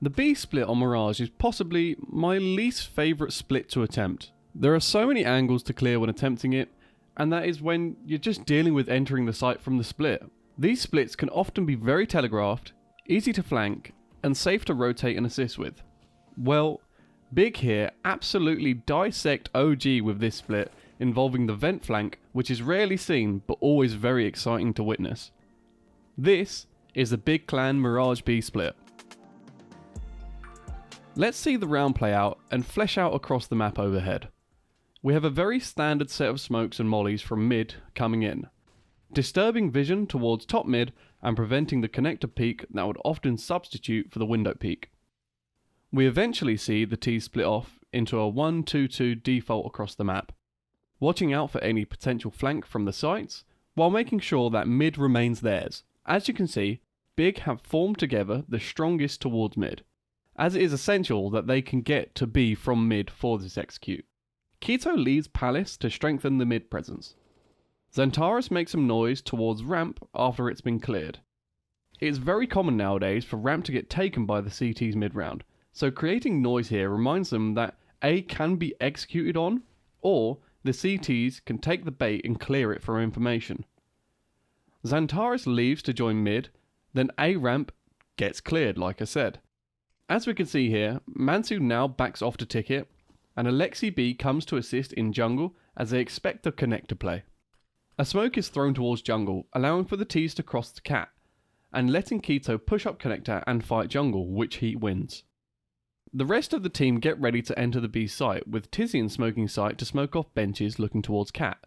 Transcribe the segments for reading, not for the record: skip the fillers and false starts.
The B split on Mirage is possibly my least favourite split to attempt. There are so many angles to clear when attempting it, and that is when you're just dealing with entering the site from the split. These splits can often be very telegraphed, easy to flank, and safe to rotate and assist with. Well, Big here absolutely dissect OG with this split, involving the vent flank, which is rarely seen but always very exciting to witness. This is the BIGCLAN Mirage B split. Let's see the round play out and flesh out across the map overhead. We have a very standard set of smokes and mollies from mid coming in, disturbing vision towards top mid and preventing the connector peek that would often substitute for the window peek. We eventually see the T split off into a 1-2-2 default across the map, watching out for any potential flank from the sites, while making sure that mid remains theirs. As you can see, Big have formed together the strongest towards mid, as it is essential that they can get to B from mid for this execute. Keto leads Palace to strengthen the mid presence. XANTARES makes some noise towards ramp after it's been cleared. It is very common nowadays for ramp to get taken by the CTs mid round, so creating noise here reminds them that A can be executed on, or the CTs can take the bait and clear it for information. XANTARES leaves to join mid, then A ramp gets cleared like I said. As we can see here, Mansu now backs off to ticket, and Alexi B comes to assist in jungle as they expect the connector play. A smoke is thrown towards jungle, allowing for the T's to cross the cat, and letting Keto push up connector and fight jungle, which he wins. The rest of the team get ready to enter the B site, with tiziaN smoking site to smoke off benches looking towards cat.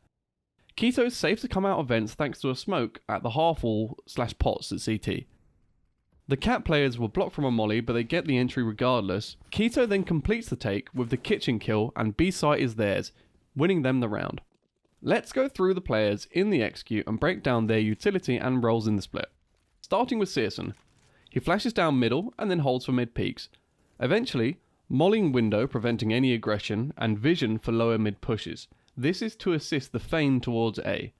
Keto is safe to come out of vents thanks to a smoke at the half wall / pots at CT. The cat players were blocked from a molly, but they get the entry regardless. Keto then completes the take with the kitchen kill, and B site is theirs, winning them the round. Let's go through the players in the execute and break down their utility and roles in the split. Starting with syrsoN. He flashes down middle and then holds for mid peaks. Eventually, mollying window preventing any aggression and vision for lower mid pushes. This is to assist the feign towards A.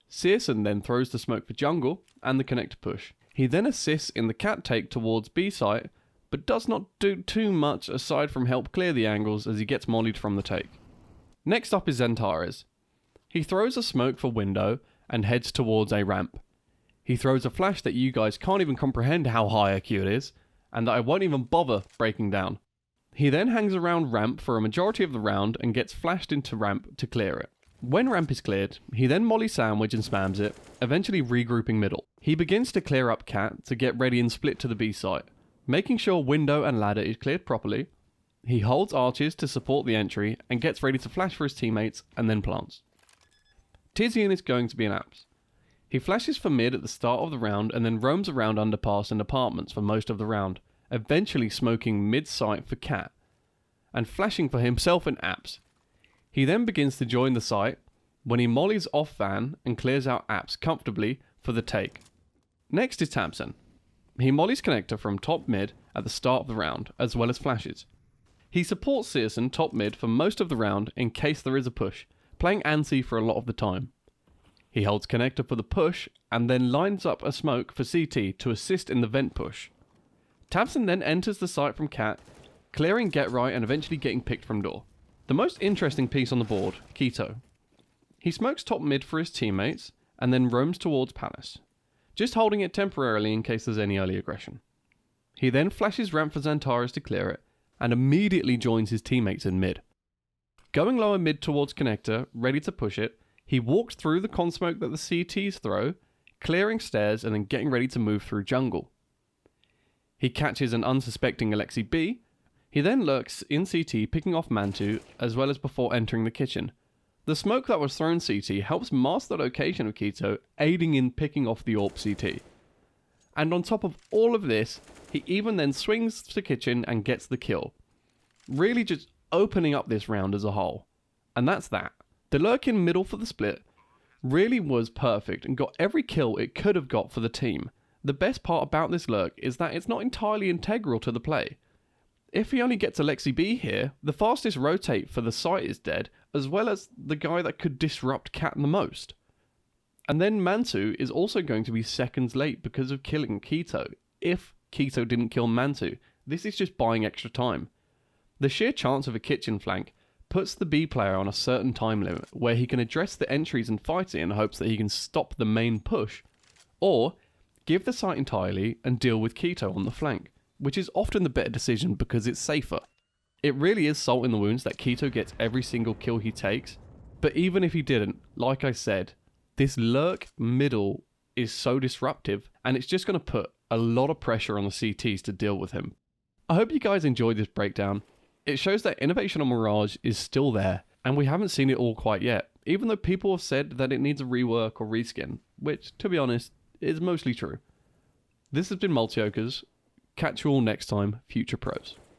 syrsoN then throws the smoke for jungle and the connector push. He then assists in the cat take towards B site, but does not do too much aside from help clear the angles as he gets mollied from the take. Next up is XANTARES. He throws a smoke for window and heads towards a ramp. He throws a flash that you guys can't even comprehend how high IQ it is, and that I won't even bother breaking down. He then hangs around ramp for a majority of the round and gets flashed into ramp to clear it. When ramp is cleared, he then molly sandwich and spams it, eventually regrouping middle. He begins to clear up cat to get ready and split to the B site, making sure window and ladder is cleared properly. He holds arches to support the entry and gets ready to flash for his teammates and then plants. tiziaN is going to be an apps. He flashes for mid at the start of the round and then roams around underpass and apartments for most of the round, eventually smoking mid site for cat and flashing for himself and apps. He then begins to join the site when he mollies off van and clears out apps comfortably for the take. Next is tabseN. He mollies connector from top mid at the start of the round as well as flashes. He supports syrsoN top mid for most of the round in case there is a push, playing ANSI for a lot of the time. He holds connector for the push and then lines up a smoke for CT to assist in the vent push. tabseN then enters the site from cat, clearing get right and eventually getting picked from door. The most interesting piece on the board, Keto. He smokes top mid for his teammates and then roams towards Palace, just holding it temporarily in case there's any early aggression. He then flashes ramp for XANTARES to clear it and immediately joins his teammates in mid. Going lower mid towards connector, ready to push it, he walks through the con smoke that the CTs throw, clearing stairs and then getting ready to move through jungle. He catches an unsuspecting Alexi B. He then lurks in CT picking off Mantu as well as before entering the kitchen. The smoke that was thrown CT helps mask the location of Keto, aiding in picking off the AWP CT. And on top of all of this, he even then swings to kitchen and gets the kill. Really just opening up this round as a whole. And that's that. The lurk in middle for the split really was perfect and got every kill it could have got for the team. The best part about this lurk is that it's not entirely integral to the play. If he only gets Alexi B here, the fastest rotate for the site is dead, as well as the guy that could disrupt cat the most. And then Mantu is also going to be seconds late because of killing Keto. If Keto didn't kill Mantu, this is just buying extra time. The sheer chance of a kitchen flank puts the B player on a certain time limit where he can address the entries and fight it in hopes that he can stop the main push, or give the site entirely and deal with Keto on the flank, which is often the better decision because it's safer. It really is salt in the wounds that Keto gets every single kill he takes, but even if he didn't, like I said, this lurk middle is so disruptive and it's just going to put a lot of pressure on the CTs to deal with him. I hope you guys enjoyed this breakdown. It shows that innovation on Mirage is still there, and we haven't seen it all quite yet, even though people have said that it needs a rework or reskin, which, to be honest, is mostly true. This has been Multioakers. Catch you all next time, future pros.